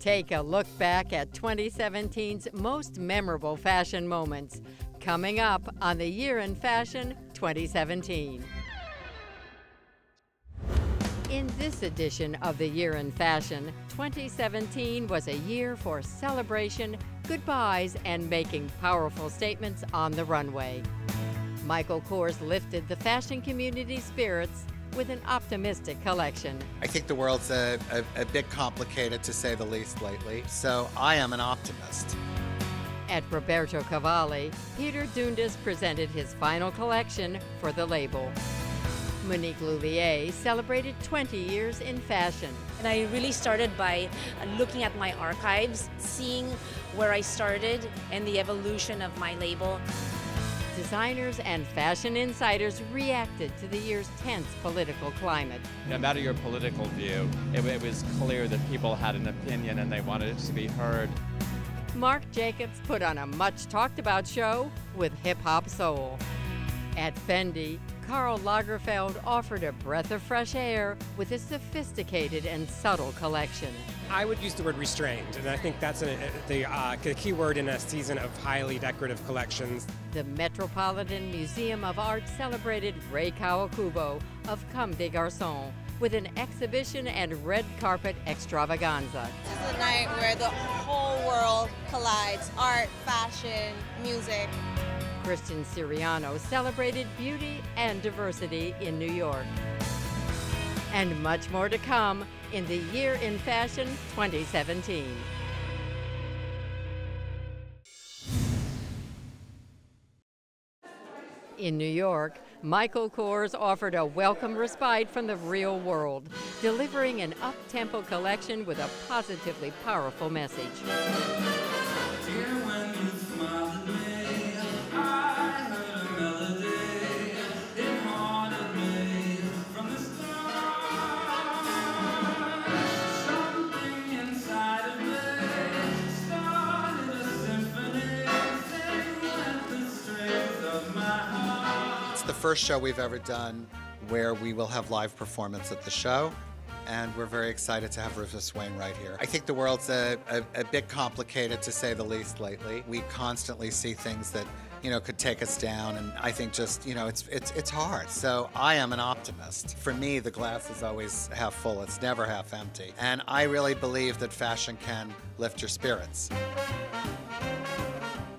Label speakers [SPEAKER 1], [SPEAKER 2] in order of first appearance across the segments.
[SPEAKER 1] Take a look back at 2017's most memorable fashion moments. Coming up on the Year in Fashion 2017. In this edition of the Year in Fashion, 2017 was a year for celebration, goodbyes, and making powerful statements on the runway. Michael Kors lifted the fashion community's spirits with an optimistic collection.
[SPEAKER 2] I think the world's a bit complicated, to say the least, lately, so I am an optimist.
[SPEAKER 1] At Roberto Cavalli, Peter Dundas presented his final collection for the label. Monique Lhuillier celebrated 20 years in fashion.
[SPEAKER 3] And I really started by looking at my archives, seeing where I started and the evolution of my label.
[SPEAKER 1] Designers and fashion insiders reacted to the year's tense political climate.
[SPEAKER 4] No matter your political view, it was clear that people had an opinion and they wanted it to be heard.
[SPEAKER 1] Marc Jacobs put on a much-talked-about show with hip-hop soul. At Fendi, Karl Lagerfeld offered a breath of fresh air with a sophisticated and subtle collection.
[SPEAKER 5] I would use the word restrained, and I think that's the key word in a season of highly decorative collections.
[SPEAKER 1] The Metropolitan Museum of Art celebrated Rei Kawakubo of Comme Garcons with an exhibition and red carpet extravaganza.
[SPEAKER 6] This is a night where the whole world collides: art, fashion, music.
[SPEAKER 1] Christian Siriano celebrated beauty and diversity in New York. And much more to come in the Year in Fashion 2017. In New York, Michael Kors offered a welcome respite from the real world, delivering an up-tempo collection with a positively powerful message.
[SPEAKER 2] The first show we've ever done where we will have live performance at the show, and we're very excited to have Rufus Wainwright here. I think the world's a bit complicated, to say the least, lately. We constantly see things that, could take us down, and I think just, it's hard. So I am an optimist. For me, the glass is always half full. It's never half empty. And I really believe that fashion can lift your spirits.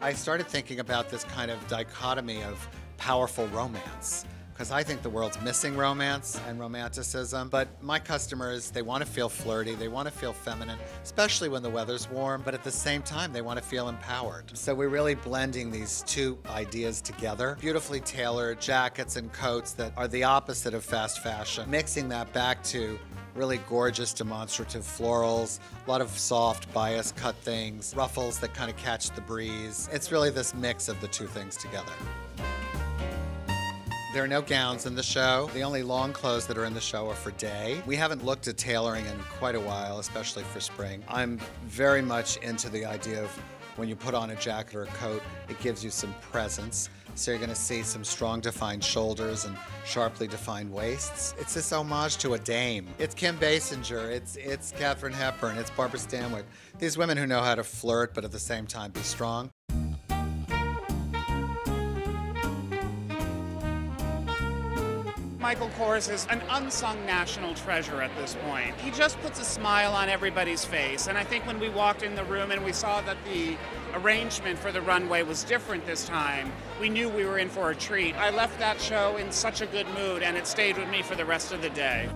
[SPEAKER 2] I started thinking about this kind of dichotomy of powerful romance, because I think the world's missing romance and romanticism. But my customers, they want to feel flirty, they want to feel feminine, especially when the weather's warm, but at the same time, they want to feel empowered. So we're really blending these two ideas together. Beautifully tailored jackets and coats that are the opposite of fast fashion, mixing that back to really gorgeous demonstrative florals, a lot of soft bias cut things, ruffles that kind of catch the breeze. It's really this mix of the two things together. There are no gowns in the show. The only long clothes that are in the show are for day. We haven't looked at tailoring in quite a while, especially for spring. I'm very much into the idea of when you put on a jacket or a coat, it gives you some presence. So you're gonna see some strong defined shoulders and sharply defined waists. It's this homage to a dame. It's Kim Basinger, it's Katharine Hepburn, it's Barbara Stanwyck. These women who know how to flirt, but at the same time be strong.
[SPEAKER 7] Michael Kors is an unsung national treasure at this point. He just puts a smile on everybody's face, and I think when we walked in the room and we saw that the arrangement for the runway was different this time, we knew we were in for a treat. I left that show in such a good mood, and it stayed with me for the rest of the day.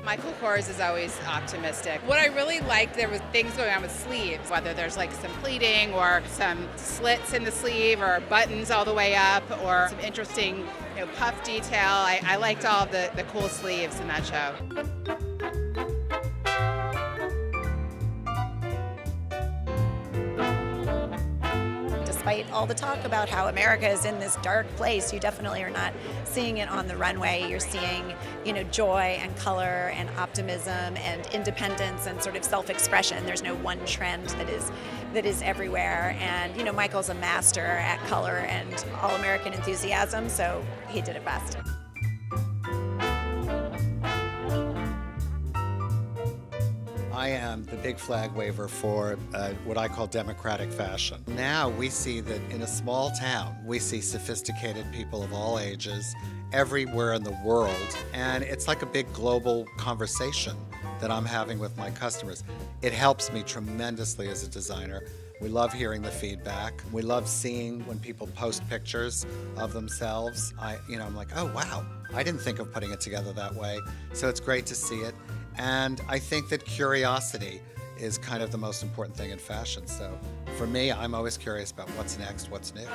[SPEAKER 8] Michael Kors is always optimistic. What I really liked, there was things going on with sleeves, whether there's like some pleating or some slits in the sleeve or buttons all the way up or some interesting puff detail. I liked all of the cool sleeves in that show.
[SPEAKER 9] Despite all the talk about how America is in this dark place, you definitely are not seeing it on the runway. You're seeing, joy and color and optimism and independence and sort of self-expression. There's no one trend that is everywhere. And, Michael's a master at color and all-American enthusiasm, so he did it best.
[SPEAKER 2] I am the big flag waver for what I call democratic fashion. Now we see that in a small town, we see sophisticated people of all ages everywhere in the world, and it's like a big global conversation that I'm having with my customers. It helps me tremendously as a designer. We love hearing the feedback. We love seeing when people post pictures of themselves. I'm like, oh wow, I didn't think of putting it together that way. So it's great to see it. And I think that curiosity is kind of the most important thing in fashion. So for me, I'm always curious about what's next, what's new.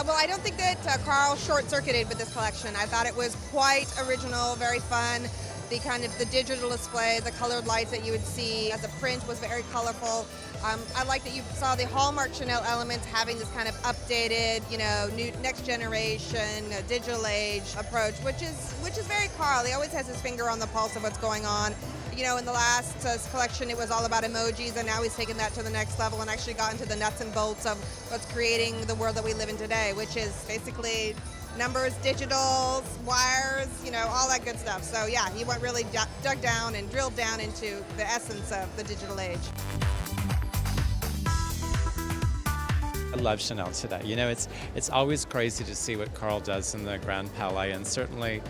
[SPEAKER 6] Well, I don't think that Karl short-circuited with this collection. I thought it was quite original, very fun. The digital display, the colored lights that you would see as a print was very colorful. I like that you saw the hallmark Chanel elements having this kind of updated, new next generation, digital age approach, which is very Karl. He always has his finger on the pulse of what's going on. In the last collection, it was all about emojis, and now he's taken that to the next level and actually got into the nuts and bolts of what's creating the world that we live in today, which is basically numbers, digitals, wires, all that good stuff. So yeah, he went really dug down and drilled down into the essence of the digital age.
[SPEAKER 4] I love Chanel today. It's always crazy to see what Karl does in the Grand Palais, and certainly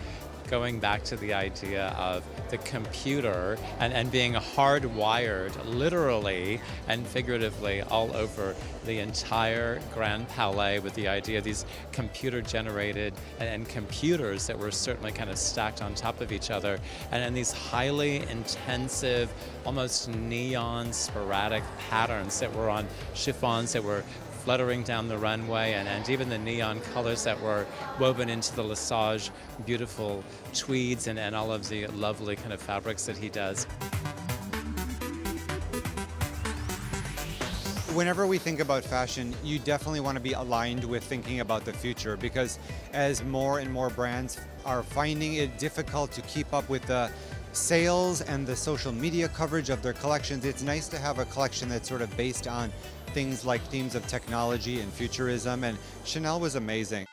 [SPEAKER 4] going back to the idea of the computer and being hardwired literally and figuratively all over the entire Grand Palais, with the idea of these computer generated and computers that were certainly kind of stacked on top of each other, and these highly intensive, almost neon sporadic patterns that were on chiffons that were fluttering down the runway, and even the neon colors that were woven into the Lesage beautiful tweeds and all of the lovely kind of fabrics that he does.
[SPEAKER 10] Whenever we think about fashion, you definitely want to be aligned with thinking about the future, because as more and more brands are finding it difficult to keep up with the sales and the social media coverage of their collections, it's nice to have a collection that's sort of based on things like themes of technology and futurism, and Chanel was amazing.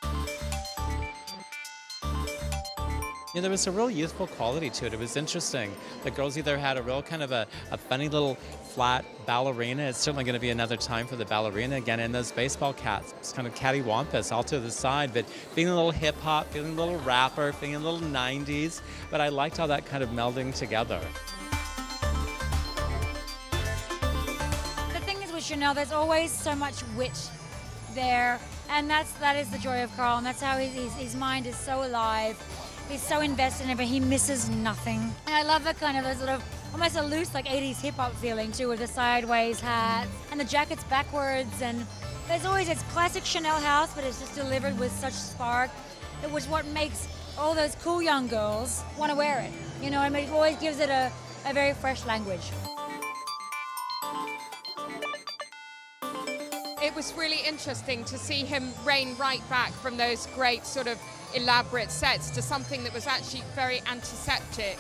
[SPEAKER 4] There was a real youthful quality to it. It was interesting. The girls either had a real kind of a funny little flat ballerina. It's certainly going to be another time for the ballerina again, and those baseball caps. It's kind of cattywampus all to the side, but feeling a little hip hop, feeling a little rapper, feeling a little 90s. But I liked all that kind of melding together.
[SPEAKER 11] Chanel, there's always so much wit there, and that is the joy of Karl, and that's how his mind is so alive. He's so invested in it, but he misses nothing. And I love the kind of sort of almost a loose like 80s hip-hop feeling too, with the sideways hats and the jackets backwards, and there's always this classic Chanel house, but it's just delivered with such spark. It was what makes all those cool young girls want to wear it. It always gives it a very fresh language.
[SPEAKER 12] It was really interesting to see him rein right back from those great sort of elaborate sets to something that was actually very antiseptic.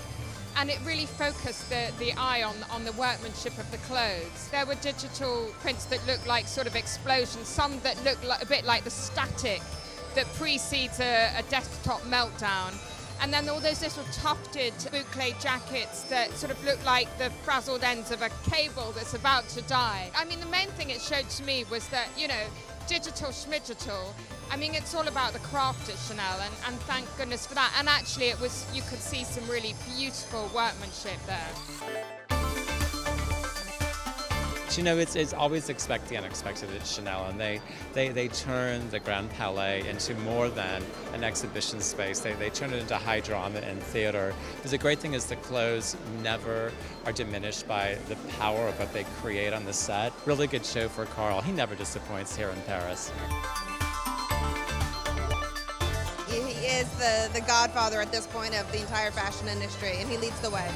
[SPEAKER 12] And it really focused the eye on the workmanship of the clothes. There were digital prints that looked like sort of explosions, some that looked like, a bit like the static that precedes a desktop meltdown. And then all those little tufted boucle jackets that sort of look like the frazzled ends of a cable that's about to die. I mean, the main thing it showed to me was that, digital schmidigital. I mean, it's all about the craft at Chanel, and thank goodness for that. And actually, you could see some really beautiful workmanship there.
[SPEAKER 4] It's always expect the unexpected at Chanel, and they turn the Grand Palais into more than an exhibition space. They turn it into high drama and theater. But the great thing is the clothes never are diminished by the power of what they create on the set. Really good show for Karl. He never disappoints here in Paris.
[SPEAKER 6] He is the godfather at this point of the entire fashion industry, and he leads the way.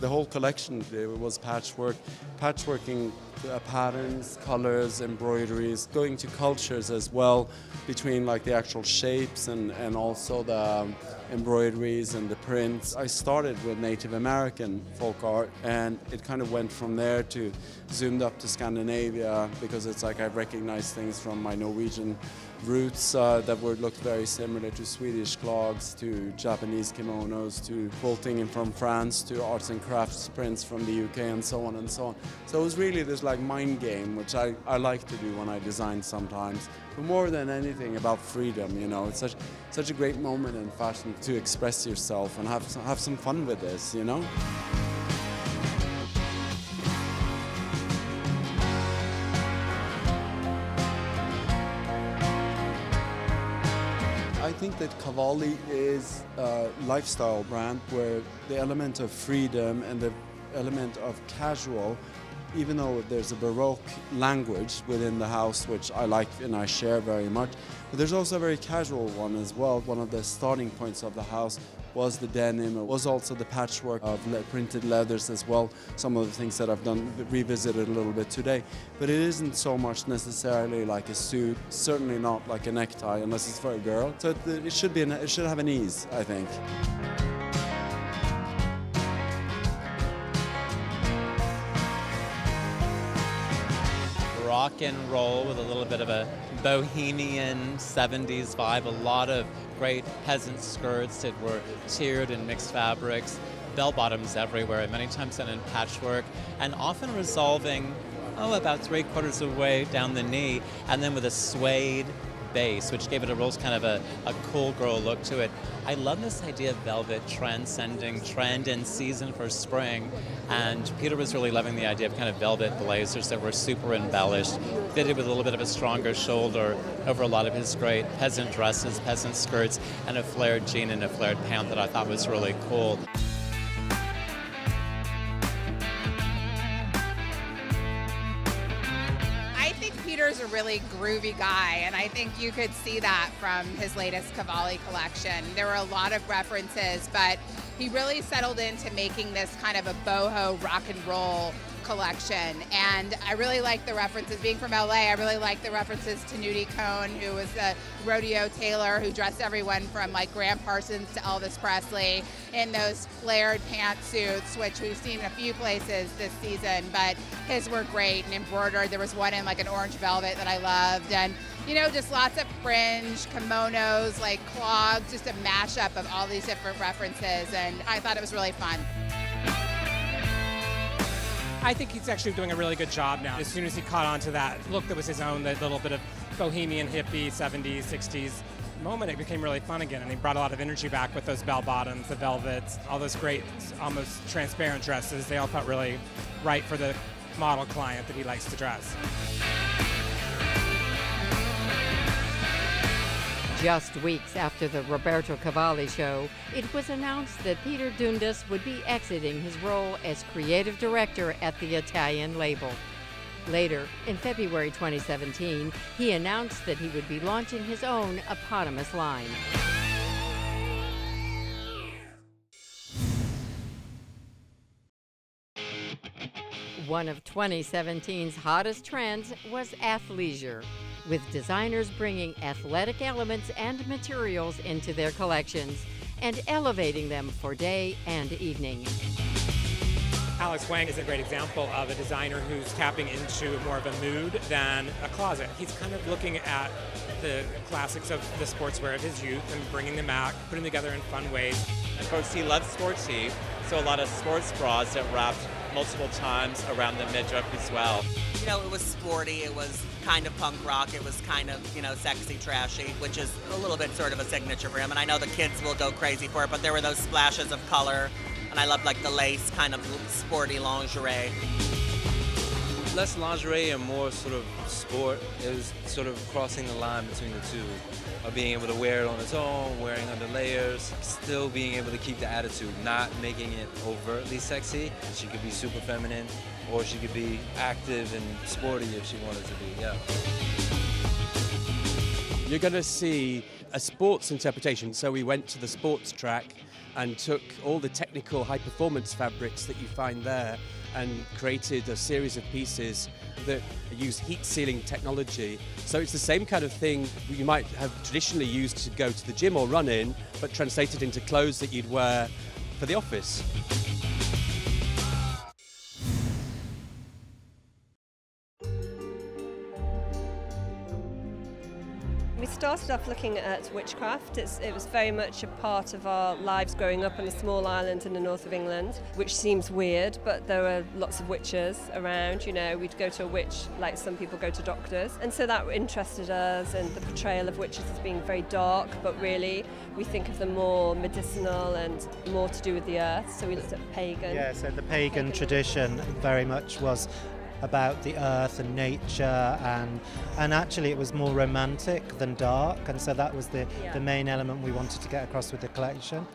[SPEAKER 13] The whole collection was patchwork, patchworking patterns, colors, embroideries, going to cultures as well, between like the actual shapes and also the embroideries and the prints. I started with Native American folk art, and it kind of went from there to zoomed up to Scandinavia, because it's like I recognize things from my Norwegian roots that looked very similar to Swedish clogs, to Japanese kimonos, to quilting from France, to arts and crafts prints from the UK, and so on and so on. So it was really this like mind game, which I like to do when I design sometimes. But more than anything about freedom, you know, it's such a great moment in fashion to express yourself and have some fun with this, you know. I think that Cavalli is a lifestyle brand where the element of freedom and the element of casual, even though there's a Baroque language within the house, which I like and I share very much, but there's also a very casual one as well. One of the starting points of the house was the denim. It was also the patchwork of printed leathers as well. Some of the things that I've done, revisited a little bit today. But it isn't so much necessarily like a suit, certainly not like a necktie unless it's for a girl. So it should have an ease, I think.
[SPEAKER 4] Rock and roll with a little bit of a bohemian 70s vibe, a lot of great peasant skirts that were tiered in mixed fabrics, bell-bottoms everywhere, many times done in patchwork, and often resolving, about 3/4 of the way down the knee, and then with a suede base, which gave it a real kind of a cool girl look to it. I love this idea of velvet transcending trend and season for spring, and Peter was really loving the idea of kind of velvet blazers that were super embellished, fitted with a little bit of a stronger shoulder over a lot of his great peasant dresses, peasant skirts, and a flared jean and a flared pant that I thought was really cool.
[SPEAKER 8] Peter's a really groovy guy, and I think you could see that from his latest Cavalli collection. There were a lot of references, but he really settled into making this kind of a boho rock and roll collection, and I really like the references. Being from LA, I really like the references to Nudie Cohn, who was a rodeo tailor who dressed everyone from like Graham Parsons to Elvis Presley in those flared pantsuits, which we've seen in a few places this season, but his were great and embroidered. There was one in like an orange velvet that I loved, and you know, just lots of fringe, kimonos, like clogs, just a mashup of all these different references, and I thought it was really fun.
[SPEAKER 5] I think he's actually doing a really good job now. As soon as he caught on to that look that was his own, that little bit of bohemian, hippie, 70s, 60s moment, it became really fun again, and he brought a lot of energy back with those bell-bottoms, the velvets, all those great, almost transparent dresses. They all felt really right for the model client that he likes to dress.
[SPEAKER 1] Just weeks after the Roberto Cavalli show, it was announced that Peter Dundas would be exiting his role as creative director at the Italian label. Later, in February 2017, he announced that he would be launching his own eponymous line. One of 2017's hottest trends was athleisure, with designers bringing athletic elements and materials into their collections and elevating them for day and evening.
[SPEAKER 5] Alex Wang is a great example of a designer who's tapping into more of a mood than a closet. He's kind of looking at the classics of the sportswear of his youth and bringing them back, putting them together in fun ways.
[SPEAKER 4] Of course, he loves sporty, so a lot of sports bras that wrapped multiple times around the midriff as well.
[SPEAKER 14] You know, it was sporty, it was kind of punk rock, it was kind of, you know, sexy, trashy, which is a little bit sort of a signature for him. And I know the kids will go crazy for it, but there were those splashes of color, and I loved like the lace kind of sporty lingerie.
[SPEAKER 15] Less lingerie and more sort of sport. It was sort of crossing the line between the two, of being able to wear it on its own, wearing under layers, still being able to keep the attitude, not making it overtly sexy. She could be super feminine, or she could be active and sporty if she wanted to be, yeah.
[SPEAKER 16] You're going to see a sports interpretation. So we went to the sports track and took all the technical high performance fabrics that you find there and created a series of pieces that use heat sealing technology. So it's the same kind of thing you might have traditionally used to go to the gym or run in, but translated into clothes that you'd wear for the office.
[SPEAKER 17] We started off looking at witchcraft. It was very much a part of our lives growing up on a small island in the north of England, which seems weird, but there were lots of witches around. You know, we'd go to a witch like some people go to doctors. And so that interested us, and the portrayal of witches as being very dark, but really we think of them more medicinal and more to do with the earth. So we looked at pagan.
[SPEAKER 18] Yeah, so the pagan tradition very much was about the earth and nature, and actually it was more romantic than dark, and so that was the main element we wanted to get across with the collection.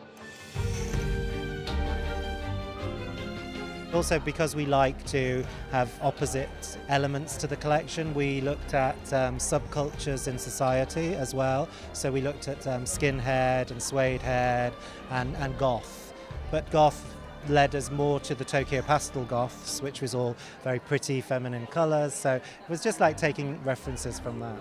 [SPEAKER 18] Also, because we like to have opposite elements to the collection, we looked at subcultures in society as well. So we looked at skinhead and suede head and goth, but goth led us more to the Tokyo pastel goths, which was all very pretty feminine colours, so it was just like taking references from that.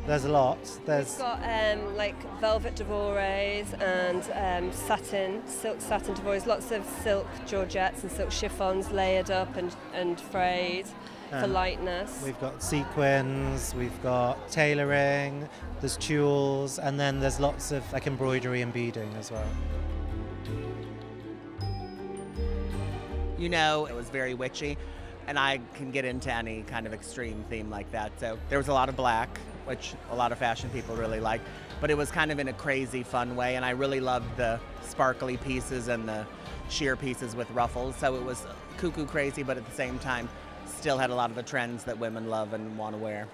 [SPEAKER 18] There's a lot.
[SPEAKER 17] We've got like velvet devores and silk satin devores, lots of silk georgettes and silk chiffons layered up and frayed for lightness.
[SPEAKER 18] We've got sequins, we've got tailoring, there's tules, and then there's lots of like embroidery and beading as well.
[SPEAKER 14] You know, it was very witchy, and I can get into any kind of extreme theme like that. So there was a lot of black, which a lot of fashion people really like, but it was kind of in a crazy, fun way, and I really loved the sparkly pieces and the sheer pieces with ruffles. So it was cuckoo crazy, but at the same time, still had a lot of the trends that women love and want to wear.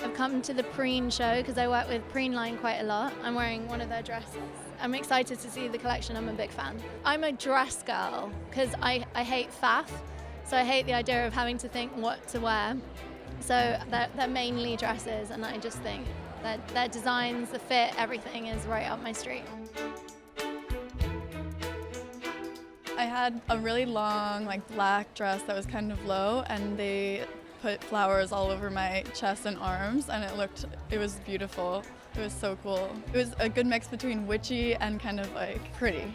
[SPEAKER 19] I've come to the Preen show because I work with Preen line quite a lot. I'm wearing one of their dresses. I'm excited to see the collection. I'm a big fan. I'm a dress girl because I hate faff, so I hate the idea of having to think what to wear. So they're mainly dresses, and I just think that their designs, the fit, everything is right up my street.
[SPEAKER 20] I had a really long, like, black dress that was kind of low, and they put flowers all over my chest and arms, and it was beautiful. It was so cool. It was a good mix between witchy and kind of like pretty.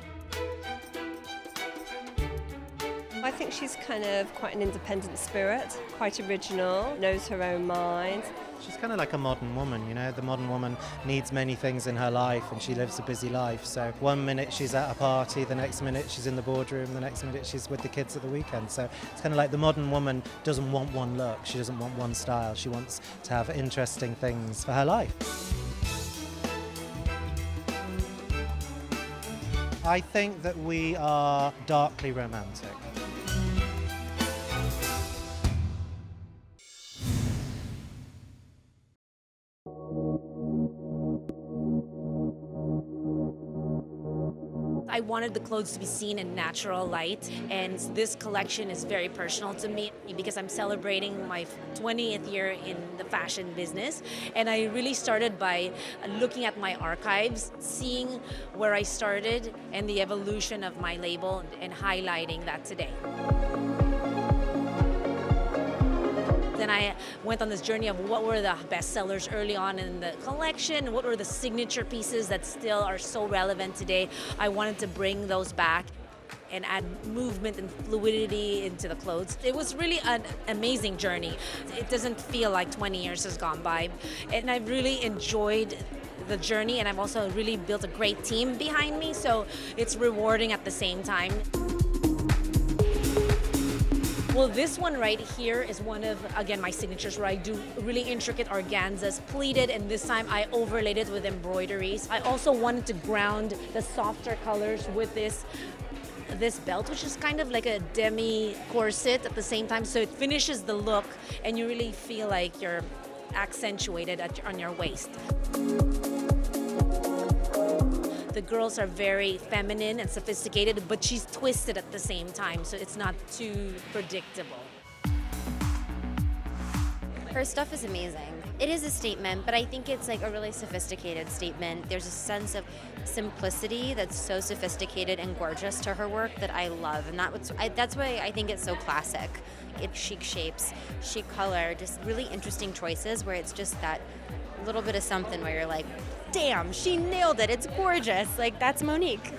[SPEAKER 17] I think she's kind of quite an independent spirit, quite original, knows her own mind.
[SPEAKER 18] She's kind of like a modern woman, you know. The modern woman needs many things in her life, and she lives a busy life. So one minute she's at a party, the next minute she's in the boardroom, the next minute she's with the kids at the weekend. So it's kind of like the modern woman doesn't want one look, she doesn't want one style, she wants to have interesting things for her life. I think that we are darkly romantic.
[SPEAKER 3] I wanted the clothes to be seen in natural light, and this collection is very personal to me because I'm celebrating my 20th year in the fashion business, and I really started by looking at my archives, seeing where I started and the evolution of my label, and highlighting that today. Then I went on this journey of what were the best sellers early on in the collection, what were the signature pieces that still are so relevant today. I wanted to bring those back and add movement and fluidity into the clothes. It was really an amazing journey. It doesn't feel like 20 years has gone by, and I've really enjoyed the journey, and I've also really built a great team behind me, so it's rewarding at the same time. Well, this one right here is one of, again, my signatures where I do really intricate organzas, pleated, and this time I overlaid it with embroideries. I also wanted to ground the softer colors with this belt, which is kind of like a demi corset at the same time, so it finishes the look and you really feel like you're accentuated on your waist. The girls are very feminine and sophisticated, but she's twisted at the same time, so it's not too predictable.
[SPEAKER 21] Her stuff is amazing. It is a statement, but I think it's like a really sophisticated statement. There's a sense of simplicity that's so sophisticated and gorgeous to her work that I love, and that's why I think it's so classic. It's chic shapes, chic color, just really interesting choices where it's just that little bit of something where you're like, damn, she nailed it, it's gorgeous. Like, that's Monique.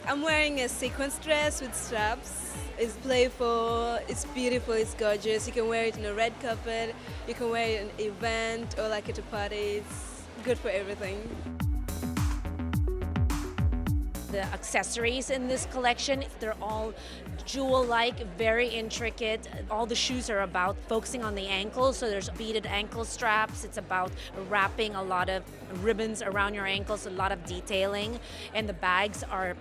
[SPEAKER 22] I'm wearing a sequence dress with straps. It's playful, it's beautiful, it's gorgeous. You can wear it in a red carpet, you can wear it in an event or like at a party. It's good for everything.
[SPEAKER 3] The accessories in this collection, they're all jewel-like, very intricate. All the shoes are about focusing on the ankles, so there's beaded ankle straps. It's about wrapping a lot of ribbons around your ankles, a lot of detailing. And the bags are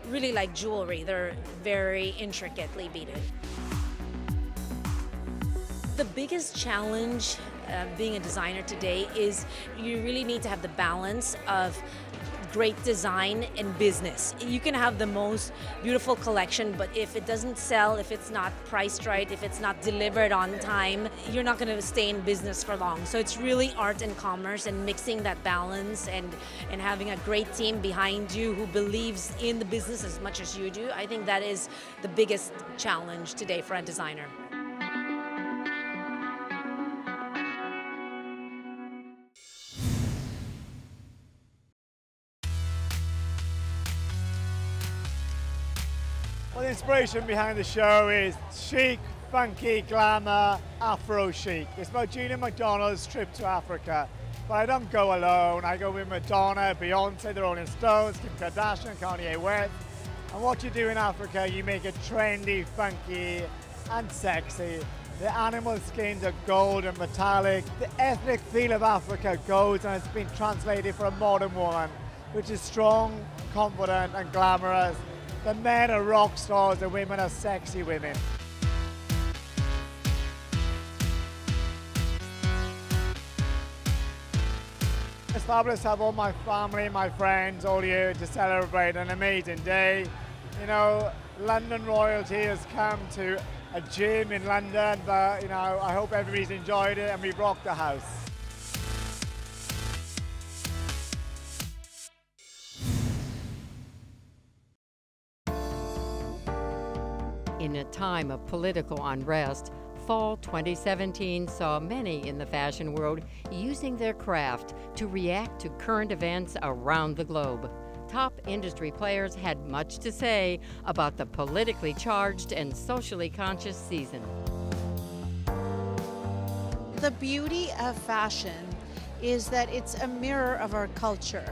[SPEAKER 3] really like jewelry. They're very intricately beaded. The biggest challenge being a designer today is you really need to have the balance of great design and business. You can have the most beautiful collection, but if it doesn't sell, if it's not priced right, if it's not delivered on time, you're not going to stay in business for long. So it's really art and commerce and mixing that balance and having a great team behind you who believes in the business as much as you do. I think that is the biggest challenge today for a designer.
[SPEAKER 23] Well, the inspiration behind the show is chic, funky, glamour, Afro-chic. It's about Gina McDonald's trip to Africa. But I don't go alone. I go with Madonna, Beyonce, the Rolling Stones, Kim Kardashian, Kanye West. And what you do in Africa, you make it trendy, funky, and sexy. The animal skins are gold and metallic. The ethnic feel of Africa goes, and it's been translated for a modern woman, which is strong, confident, and glamorous. The men are rock stars, the women are sexy women. It's fabulous to have all my family, my friends, all here to celebrate an amazing day. You know, London royalty has come to a gym in London, but you know, I hope everybody's enjoyed it and we've rocked the house.
[SPEAKER 1] In a time of political unrest, Fall 2017 saw many in the fashion world using their craft to react to current events around the globe. Top industry players had much to say about the politically charged and socially conscious season.
[SPEAKER 24] The beauty of fashion is that it's a mirror of our culture,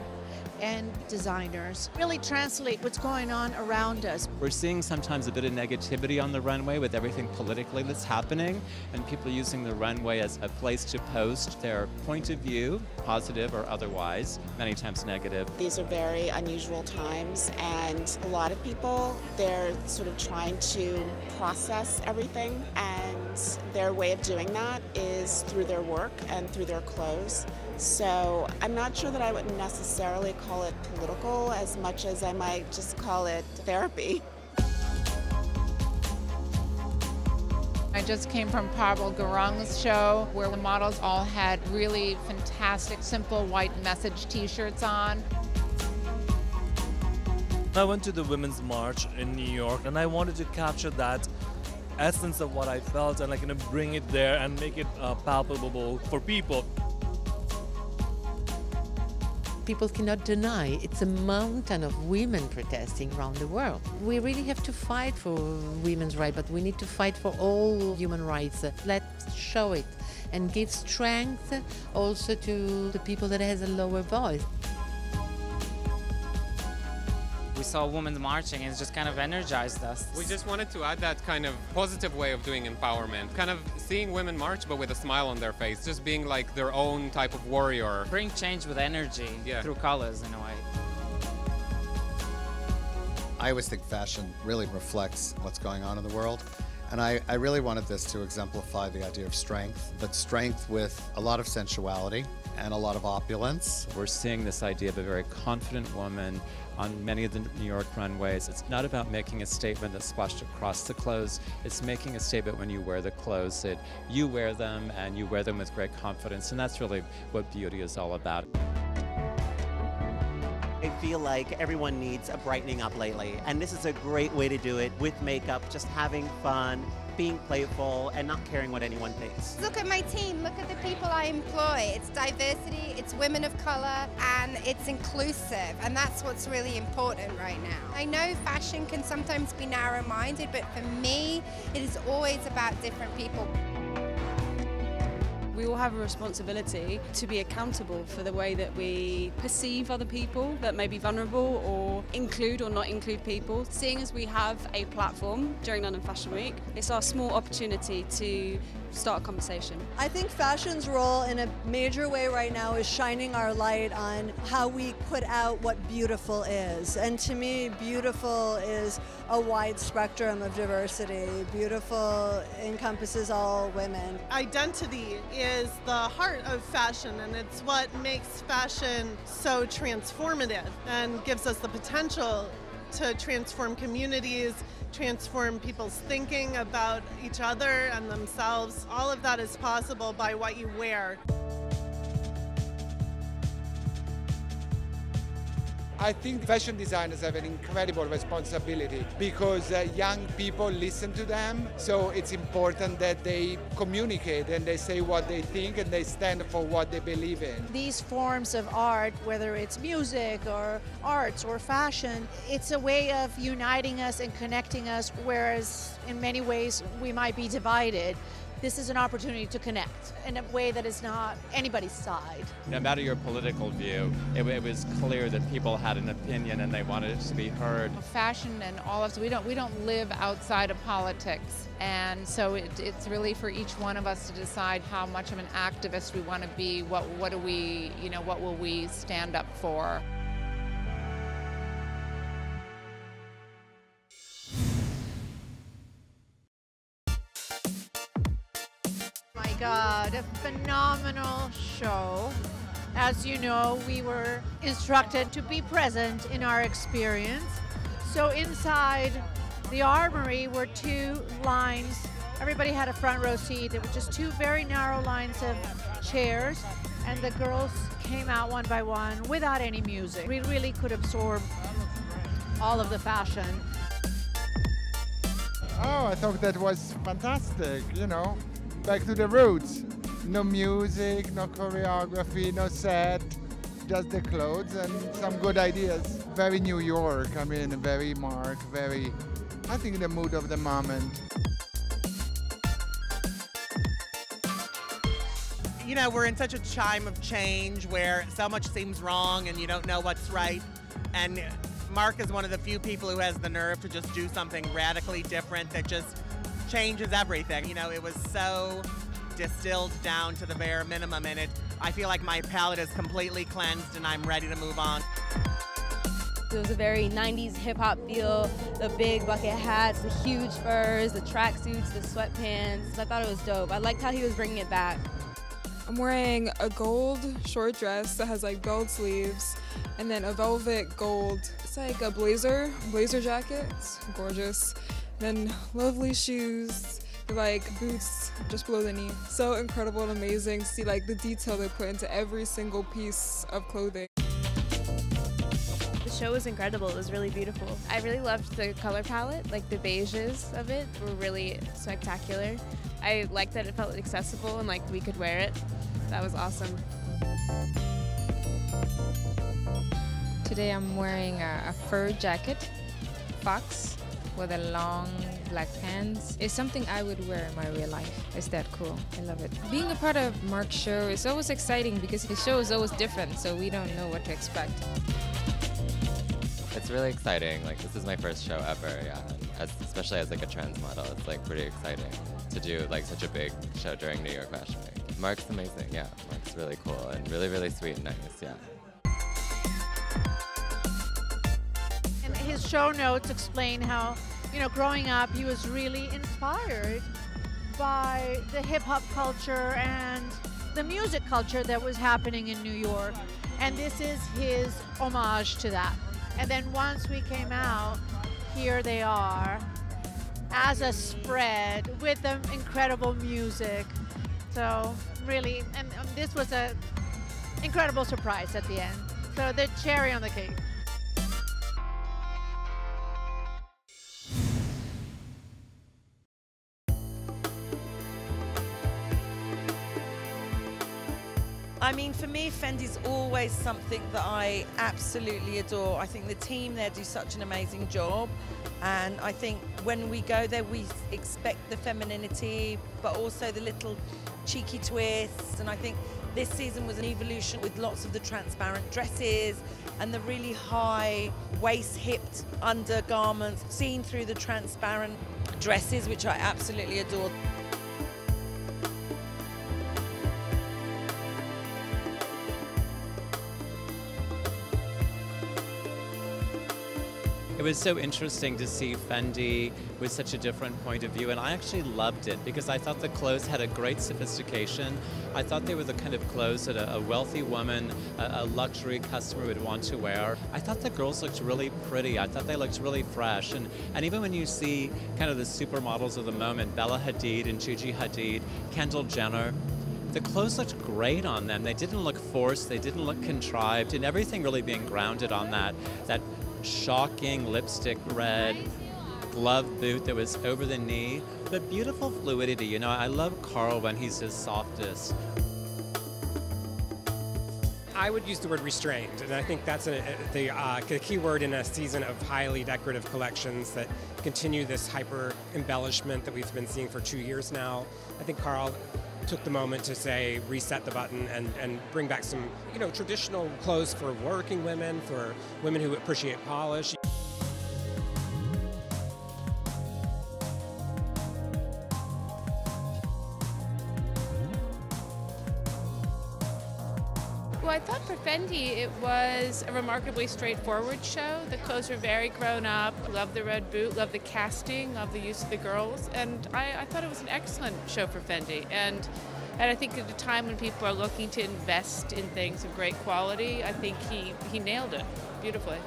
[SPEAKER 24] and designers really translate what's going on around us.
[SPEAKER 4] We're seeing sometimes a bit of negativity on the runway with everything politically that's happening, and people using the runway as a place to post their point of view, positive or otherwise, many times negative.
[SPEAKER 25] These are very unusual times, and a lot of people, they're sort of trying to process everything, and their way of doing that is through their work and through their clothes. So I'm not sure that I would necessarily call it political as much as I might just call it therapy.
[SPEAKER 26] I just came from Pablo Garong's show where the models all had really fantastic, simple white message t-shirts on.
[SPEAKER 27] I went to the Women's March in New York and I wanted to capture that essence of what I felt and bring it there and make it palpable for people.
[SPEAKER 28] People cannot deny it's a mountain of women protesting around the world. We really have to fight for women's rights, but we need to fight for all human rights. Let's show it and give strength also to the people that has a lower voice.
[SPEAKER 29] We saw women marching and it just kind of energized us.
[SPEAKER 30] We just wanted to add that kind of positive way of doing empowerment. Kind of seeing women march but with a smile on their face, just being like their own type of warrior.
[SPEAKER 29] Bring change with energy through colors in a way.
[SPEAKER 2] I always think fashion really reflects what's going on in the world. And I really wanted this to exemplify the idea of strength, but strength with a lot of sensuality and a lot of opulence.
[SPEAKER 4] We're seeing this idea of a very confident woman on many of the New York runways. It's not about making a statement that's splashed across the clothes. It's making a statement when you wear the clothes, that you wear them and you wear them with great confidence, and that's really what beauty is all about.
[SPEAKER 5] I feel like everyone needs a brightening up lately, and this is a great way to do it with makeup, just having fun, being playful, and not caring what anyone thinks.
[SPEAKER 6] Look at my team, look at the people I employ. It's diversity, it's women of color, and it's inclusive, and that's what's really important right now. I know fashion can sometimes be narrow-minded, but for me, it is always about different people.
[SPEAKER 7] We all have a responsibility to be accountable for the way that we perceive other people that may be vulnerable, or include or not include people. Seeing as we have a platform during London Fashion Week, it's our small opportunity to start a conversation.
[SPEAKER 8] I think fashion's role in a major way right now is shining our light on how we put out what beautiful is. And to me, beautiful is a wide spectrum of diversity. Beautiful encompasses all women.
[SPEAKER 9] Identity is the heart of fashion, and it's what makes fashion so transformative and gives us the potential to transform communities, transform people's thinking about each other and themselves. All of that is possible by what you wear.
[SPEAKER 10] I think fashion designers have an incredible responsibility because young people listen to them, so it's important that they communicate and they say what they think and they stand for what they believe in.
[SPEAKER 24] These forms of art, whether it's music or arts or fashion, it's a way of uniting us and connecting us, whereas in many ways we might be divided. This is an opportunity to connect in a way that is not anybody's side.
[SPEAKER 4] No matter your political view, it was clear that people had an opinion and they wanted it to be heard.
[SPEAKER 26] Fashion and all of us, we don't live outside of politics, and so it's really for each one of us to decide how much of an activist we want to be. What do we, what will we stand up for?
[SPEAKER 24] God, a phenomenal show. As you know, we were instructed to be present in our experience. So inside the armory were two lines. Everybody had a front row seat. There were just two very narrow lines of chairs, and the girls came out one by one without any music. We really could absorb all of the fashion.
[SPEAKER 10] Oh, I thought that was fantastic, back to the roots. No music, no choreography, no set, just the clothes and some good ideas. Very New York, very Marc, I think the mood of the moment.
[SPEAKER 14] We're in such a time of change where so much seems wrong and you don't know what's right. And Marc is one of the few people who has the nerve to just do something radically different that just changes everything. It was so distilled down to the bare minimum, and I feel like my palette is completely cleansed and I'm ready to move on.
[SPEAKER 7] It was a very 90s hip-hop feel, the big bucket hats, the huge furs, the tracksuits, the sweatpants. I thought it was dope. I liked how he was bringing it back.
[SPEAKER 11] I'm wearing a gold short dress that has gold sleeves, and then a velvet gold, it's like a blazer jacket. It's gorgeous. Then lovely shoes, boots just below the knee. So incredible and amazing to see the detail they put into every single piece of clothing.
[SPEAKER 12] The show was incredible. It was really beautiful. I really loved the color palette, the beiges of it were really spectacular. I liked that it felt accessible and we could wear it. That was awesome.
[SPEAKER 13] Today I'm wearing a fur jacket, fox, with a long black pants. It's something I would wear in my real life. It's that cool. I love it. Being a part of Marc's show is always exciting because the show is always different, so we don't know what to expect.
[SPEAKER 15] It's really exciting. This is my first show ever, yeah. Especially as a trans model, it's pretty exciting to do such a big show during New York Fashion Week. Marc's amazing, yeah. Marc's really cool and really, really sweet and nice, yeah.
[SPEAKER 24] His show notes explain how, growing up, he was really inspired by the hip-hop culture and the music culture that was happening in New York. And this is his homage to that. And then once we came out, here they are as a spread with the incredible music. So really, and this was an incredible surprise at the end. So the cherry on the cake.
[SPEAKER 1] I mean, for me, Fendi's always something that I absolutely adore. I think the team there do such an amazing job. And I think when we go there, we expect the femininity, but also the little cheeky twists. And I think this season was an evolution with lots of the transparent dresses and the really high waist-hipped undergarments seen through the transparent dresses, which I absolutely adore.
[SPEAKER 4] It was so interesting to see Fendi with such a different point of view, and I actually loved it because I thought the clothes had a great sophistication. I thought they were the kind of clothes that a wealthy woman, a luxury customer would want to wear. I thought the girls looked really pretty. I thought they looked really fresh, and even when you see kind of the supermodels of the moment, Bella Hadid and Gigi Hadid, Kendall Jenner, the clothes looked great on them. They didn't look forced, they didn't look contrived, and everything really being grounded on that shocking lipstick red glove boot that was over the knee, but beautiful fluidity. You know, I love Karl when he's his softest.
[SPEAKER 3] I would use the word restrained, and I think that's the key word in a season of highly decorative collections that continue this hyper embellishment that we've been seeing for 2 years now. I think Karl took the moment to say reset the button and bring back some, you know, traditional clothes for working women, for women who appreciate polish.
[SPEAKER 12] Well, I thought for Fendi it was a remarkably straightforward show. The clothes were very grown up. Love the red boot, love the casting, love the use of the girls, and I thought it was an excellent show for Fendi. And I think at a time when people are looking to invest in things of great quality, I think he nailed it beautifully.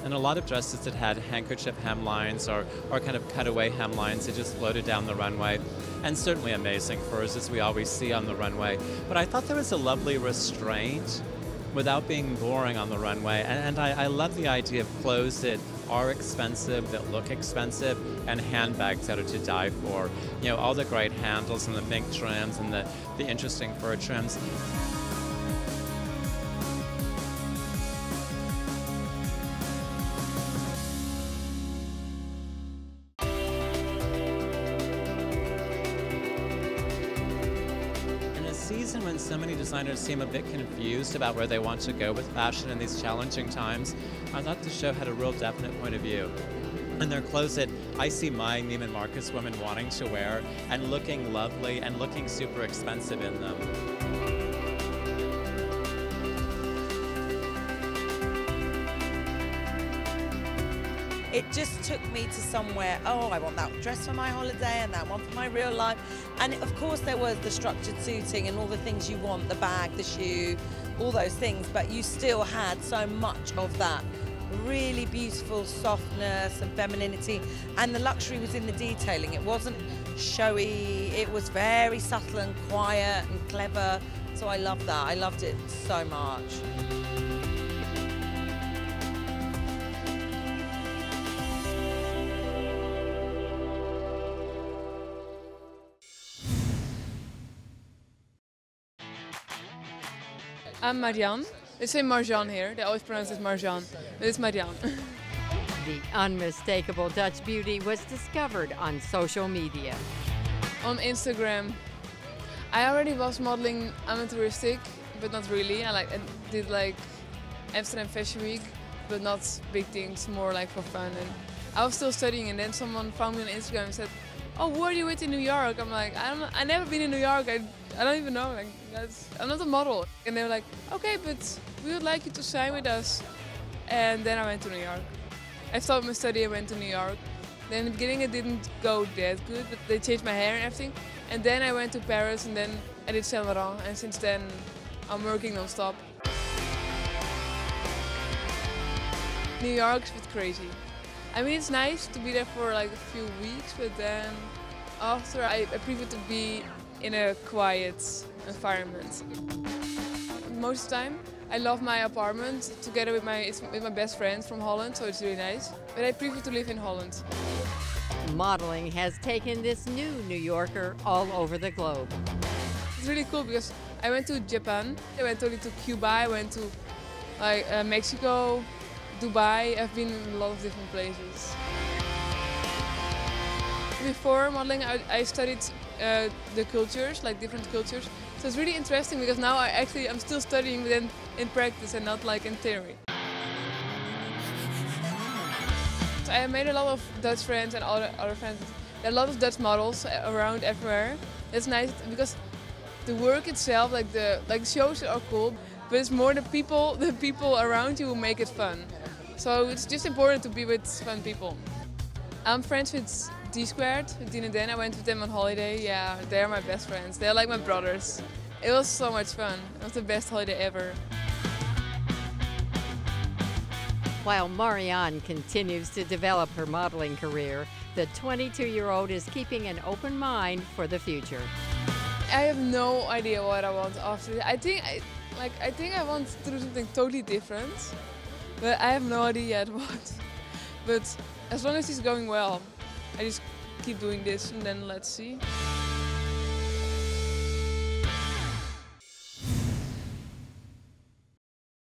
[SPEAKER 4] And a lot of dresses that had handkerchief hemlines or kind of cutaway hemlines that just floated down the runway. And certainly amazing furs, as we always see on the runway. But I thought there was a lovely restraint without being boring on the runway. And I love the idea of clothes that are expensive, that look expensive, and handbags that are to die for. You know, all the great handles and the mink trims and the interesting fur trims. When so many designers seem a bit confused about where they want to go with fashion in these challenging times, I thought the show had a real definite point of view. And they're clothes that I see my Neiman Marcus women wanting to wear and looking lovely and looking super expensive in them.
[SPEAKER 1] It just took me to somewhere, oh, I want that dress for my holiday and that one for my real life. And of course there was the structured suiting and all the things you want, the bag, the shoe, all those things, but you still had so much of that really beautiful softness and femininity, and the luxury was in the detailing. It wasn't showy, it was very subtle and quiet and clever, so I loved that. I loved it so much.
[SPEAKER 11] I'm Marianne. They say Marjan here. They always pronounce it Marjan, but it's Marianne.
[SPEAKER 16] The unmistakable Dutch beauty was discovered on social media.
[SPEAKER 11] On Instagram. I already was modeling amateuristic, but not really. I did like Amsterdam Fashion Week, but not big things, more like for fun. And I was still studying, and then someone found me on Instagram and said, "Oh, who are you with in New York?" I'm like, "I never been in New York. I I don't even know, like, I'm not a model. And they were like, okay, but we would like you to sign with us. And then I went to New York. I stopped my study and went to New York. Then in the beginning it didn't go that good, but they changed my hair and everything. And then I went to Paris and then I did Saint Laurent, and since then I'm working non-stop. New York's a bit crazy. I mean, it's nice to be there for like a few weeks, but then after I prefer to be in a quiet environment. Most of the time I love my apartment together with my best friend from Holland, so it's really nice. But I prefer to live in Holland.
[SPEAKER 16] Modeling has taken this new New Yorker all over the globe.
[SPEAKER 11] It's really cool because I went to Japan, I went to Cuba, I went to Mexico, Dubai. I've been in a lot of different places. Before modeling, I studied the cultures, like different cultures. So it's really interesting because now I'm still studying, but then in practice and not like in theory. So I made a lot of Dutch friends and other friends. There are a lot of Dutch models around everywhere. It's nice because the work itself, like the shows are cool, but it's more the people around you who make it fun. So it's just important to be with fun people. I'm friends with D-Squared, with Dean and Dan. I went with them on holiday. Yeah, they're my best friends. They're like my brothers. It was so much fun. It was the best holiday ever.
[SPEAKER 16] While Marianne continues to develop her modeling career, the 22-year-old is keeping an open mind for the future.
[SPEAKER 11] I have no idea what I want after this. I think I want to do something totally different, but I have no idea yet what. But as long as it's going well, I just keep doing this and then let's see.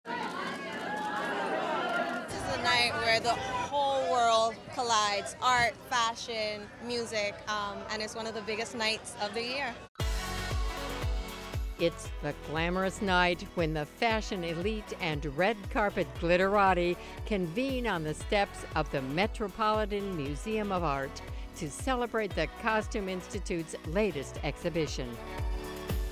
[SPEAKER 17] This is a night where the whole world collides, art, fashion, music, and it's one of the biggest nights of the year.
[SPEAKER 16] It's the glamorous night when the fashion elite and red carpet glitterati convene on the steps of the Metropolitan Museum of Art to celebrate the Costume Institute's latest exhibition.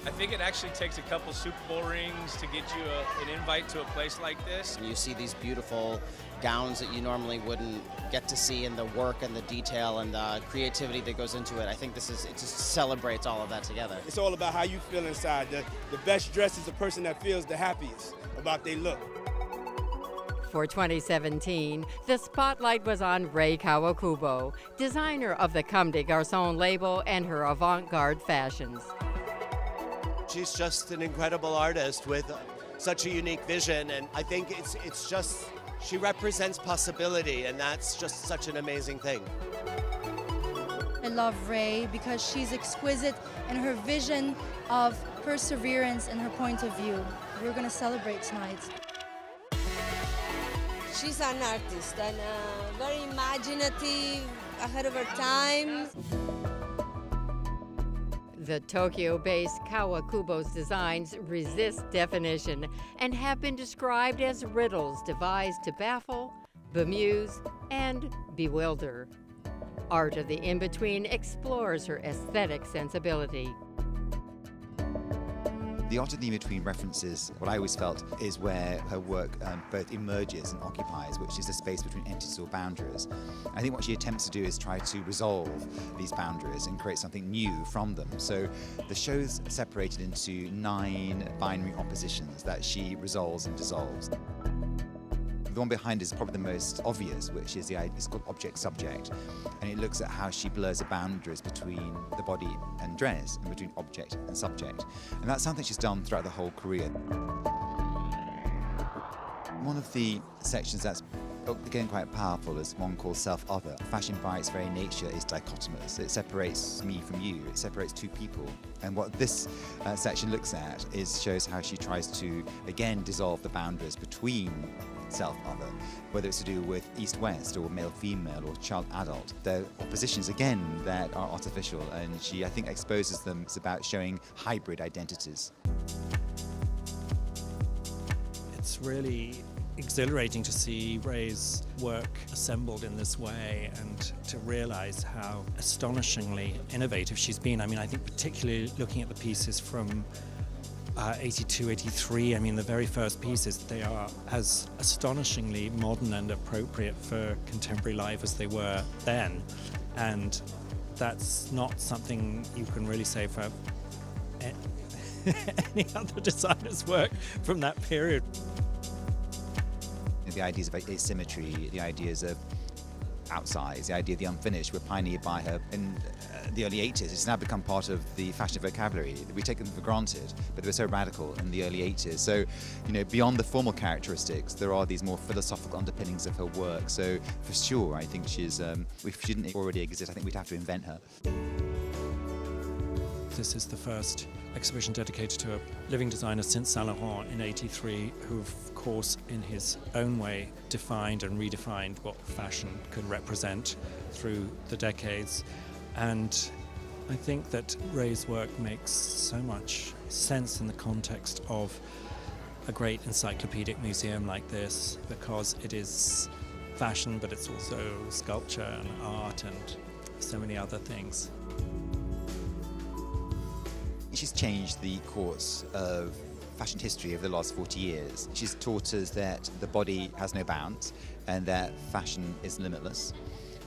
[SPEAKER 18] I think it actually takes a couple Super Bowl rings to get you an invite to a place like this.
[SPEAKER 19] You see these beautiful gowns that you normally wouldn't get to see, and the work and the detail and the creativity that goes into it. I think it just celebrates all of that together. It's all about how you feel inside. The best dress is the person that feels the happiest about their look.
[SPEAKER 16] For 2017, the spotlight was on Rei Kawakubo, designer of the Comme des Garcons label and her avant-garde fashions.
[SPEAKER 24] She's just an incredible artist with such a unique vision, and I think it's just, she represents possibility, and that's just such an amazing thing.
[SPEAKER 20] I love Rei because she's exquisite in her vision of perseverance and her point of view. We're going to celebrate tonight.
[SPEAKER 26] She's an artist and very imaginative, ahead of her time.
[SPEAKER 16] The Tokyo-based Kawakubo's designs resist definition and have been described as riddles devised to baffle, bemuse, and bewilder. Art of the In-Between explores her aesthetic sensibility.
[SPEAKER 21] The Art of the In-Between references what I always felt is where her work both emerges and occupies, which is the space between entities or boundaries. I think what she attempts to do is try to resolve these boundaries and create something new from them. So the show's separated into 9 binary oppositions that she resolves and dissolves. The one behind is probably the most obvious, which is it's called object-subject, and it looks at how she blurs the boundaries between the body and dress, and between object and subject. And that's something she's done throughout the whole career. One of the sections that's again quite powerful is one called self-other. Fashion by its very nature is dichotomous. It separates me from you, it separates two people. And what this section looks at shows how she tries to, again, dissolve the boundaries between self-other, whether it's to do with East-West or male-female or child-adult. They're oppositions, again, that are artificial, and she, I think, exposes them. It's about showing hybrid identities.
[SPEAKER 22] It's really
[SPEAKER 2] exhilarating to see Rei's work assembled in this way and to realize how astonishingly innovative she's been. I mean, I think particularly looking at the pieces from 82, 83, I mean, the very first pieces, they are as astonishingly modern and appropriate for contemporary life as they were then. And that's not something you can really say for any other designer's work from that period.
[SPEAKER 21] The ideas of asymmetry, the ideas of outsize, the idea of the unfinished were pioneered by her in the early 80s. It's now become part of the fashion vocabulary. We take them for granted, but they were so radical in the early 80s. So, you know, beyond the formal characteristics, there are these more philosophical underpinnings of her work. So, for sure, I think she's, if she didn't already exist, I think we'd have to invent her.
[SPEAKER 2] This is the first exhibition dedicated to a living designer since Saint Laurent in '83, who of course in his own way defined and redefined what fashion could represent through the decades. And I think that Rei's work makes so much sense in the context of a great encyclopedic museum like this, because it is fashion, but it's also sculpture and art and so many other things.
[SPEAKER 21] She's changed the course of fashion history over the last 40 years. She's taught us that the body has no bounds and that fashion is limitless.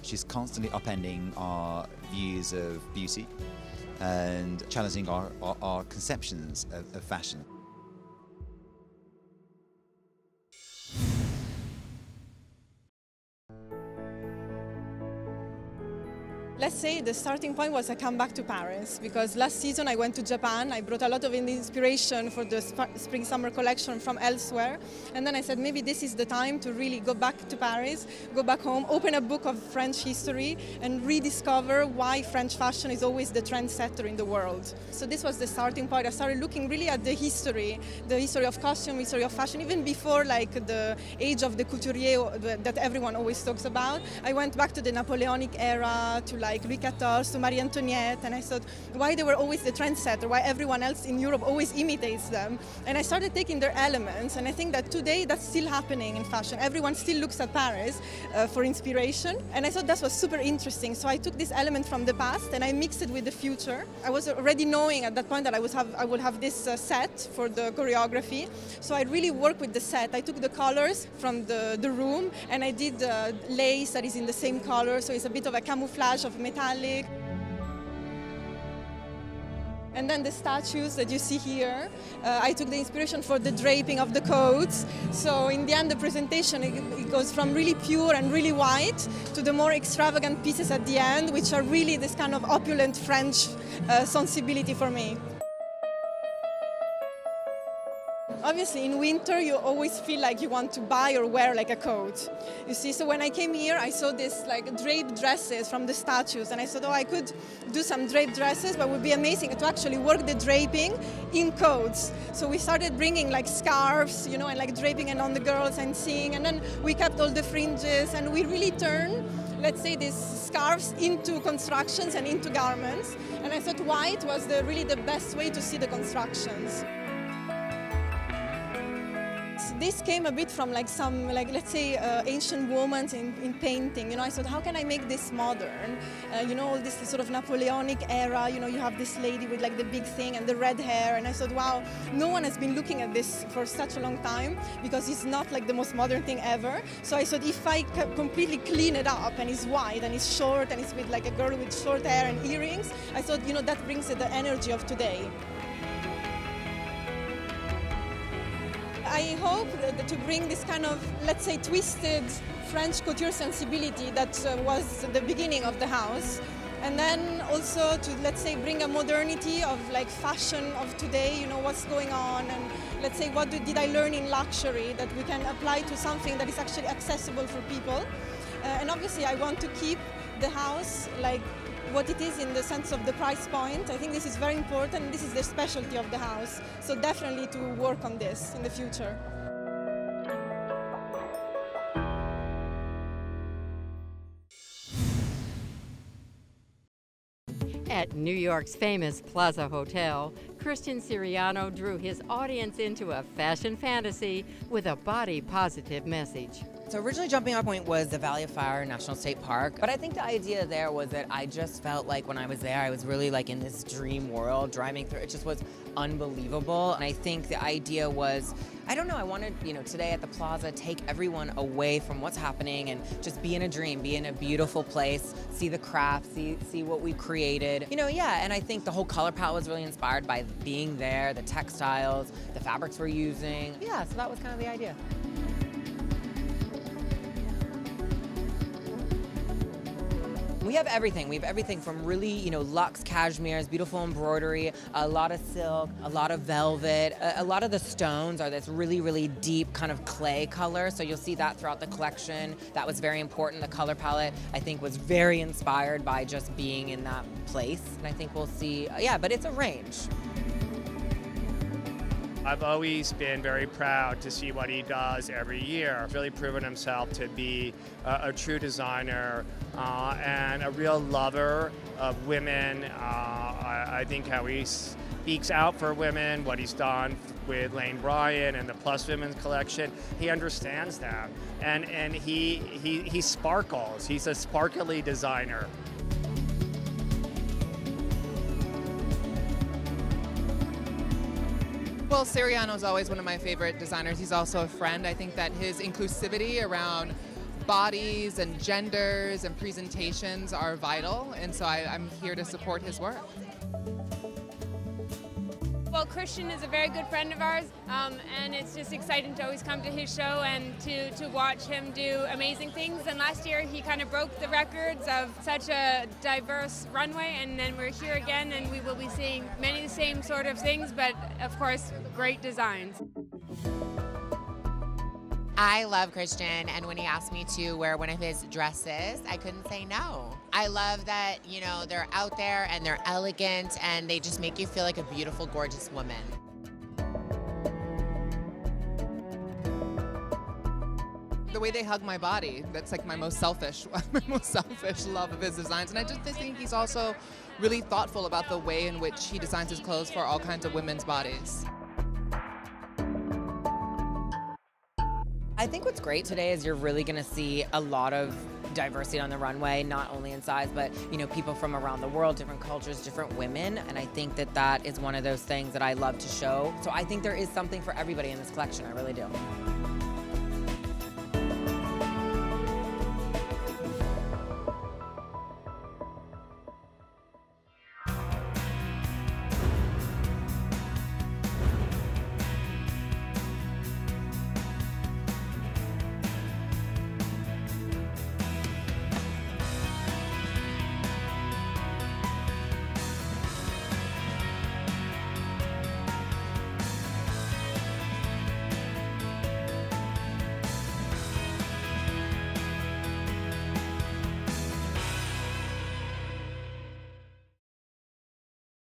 [SPEAKER 21] She's constantly upending our views of beauty and challenging our conceptions of fashion.
[SPEAKER 5] Let's say the starting point was a comeback to Paris, because last season I went to Japan. I brought a lot of inspiration for the spring-summer collection from elsewhere. And then I said, maybe this is the time to really go back to Paris, go back home, open a book of French history and rediscover why French fashion is always the trendsetter in the world. So this was the starting point. I started looking really at the history of costume, history of fashion, even before like the age of the couturier that everyone always talks about. I went back to the Napoleonic era, to like Louis XIV, to Marie Antoinette, and I thought why they were always the trendsetter, why everyone else in Europe always imitates them. And I started taking their elements, and I think that today that's still happening in fashion. Everyone still looks at Paris for inspiration, and I thought that was super interesting. So I took this element from the past and I mixed it with the future. I was already knowing at that point that I would have this set for the choreography, so I really worked with the set. I took the colors from the room and I did lace that is in the same color, so it's a bit of a camouflage of metallic. And then the statues that you see here, I took the inspiration for the draping of the coats. So in the end, the presentation, it goes from really pure and really white to the more extravagant pieces at the end, which are really this kind of opulent French sensibility for me. Obviously, in winter, you always feel like you want to buy or wear like a coat. You see, so when I came here, I saw this like draped dresses from the statues, and I thought, oh, I could do some draped dresses, but it would be amazing to actually work the draping in coats. So we started bringing like scarves, you know, and like draping it on the girls and seeing, and then we kept all the fringes, and we really turned, let's say, these scarves into constructions and into garments. And I thought white was really the best way to see the constructions. This came a bit from like some, like let's say, ancient women in painting. You know, I thought, how can I make this modern? You know, all this sort of Napoleonic era. You know, you have this lady with like the big thing and the red hair, and I thought, wow, no one has been looking at this for such a long time because it's not like the most modern thing ever. So I thought, if I completely clean it up and it's white and it's short and it's with like a girl with short hair and earrings, I thought, you know, that brings the energy of today. I hope to bring this kind of, let's say, twisted French couture sensibility that was the beginning of the house, and then also to, let's say, bring a modernity of like fashion of today, you know, what's going on, and let's say, what did I learn in luxury that we can apply to something that is actually accessible for people. And obviously I want to keep the house like what it is in the sense of the price point. I think this is very important. This is the specialty of the house. So definitely to work on this in the future.
[SPEAKER 16] At New York's famous Plaza Hotel, Christian Siriano drew his audience into a fashion fantasy with a body-positive message.
[SPEAKER 6] So originally jumping off point was the Valley of Fire National State Park, but I think the idea there was that I just felt like when I was there, I was really like in this dream world, driving through. It just was unbelievable, and I think the idea was, I don't know, I wanted, today at the Plaza, take everyone away from what's happening and just be in a dream, be in a beautiful place, see the craft, see what we created. And I think the whole color palette was really inspired by being there, the textiles, the fabrics we're using. Yeah, so that was kind of the idea. We have everything. We have everything from really, luxe cashmeres, beautiful embroidery, a lot of silk, a lot of velvet. A lot of the stones are this really, really deep kind of clay color. So you'll see that throughout the collection. That was very important. The color palette, I think, was very inspired by just being in that place. And I think we'll see, but it's a range.
[SPEAKER 8] I've always been very proud to see what he does every year. He's really proven himself to be a true designer and a real lover of women. I think how he speaks out for women, what he's done with Lane Bryant and the Plus Women's collection, he understands that. And he sparkles. He's a sparkly designer.
[SPEAKER 9] Well, Siriano is always one of my favorite designers. He's also a friend. I think that his inclusivity around bodies and genders and presentations are vital, and so I'm here to support his work.
[SPEAKER 22] Well, Christian is a very good friend of ours, and it's just exciting to always come to his show and to watch him do amazing things. And last year he kind of broke the records of such a diverse runway, and then we're here again, and we will be seeing many of the same sort of things, but of course, great designs.
[SPEAKER 23] I love Christian, and when he asked me to wear one of his dresses, I couldn't say no. I love that, they're out there and they're elegant and they just make you feel like a beautiful, gorgeous woman.
[SPEAKER 9] The way they hug my body, that's like my most selfish love of his designs. And I just think he's also really thoughtful about the way in which he designs his clothes for all kinds of women's bodies.
[SPEAKER 6] I think what's great today is you're really going to see a lot of diversity on the runway, not only in size, but people from around the world, different cultures, different women, and I think that is one of those things that I love to show. So I think there is something for everybody in this collection, I really do.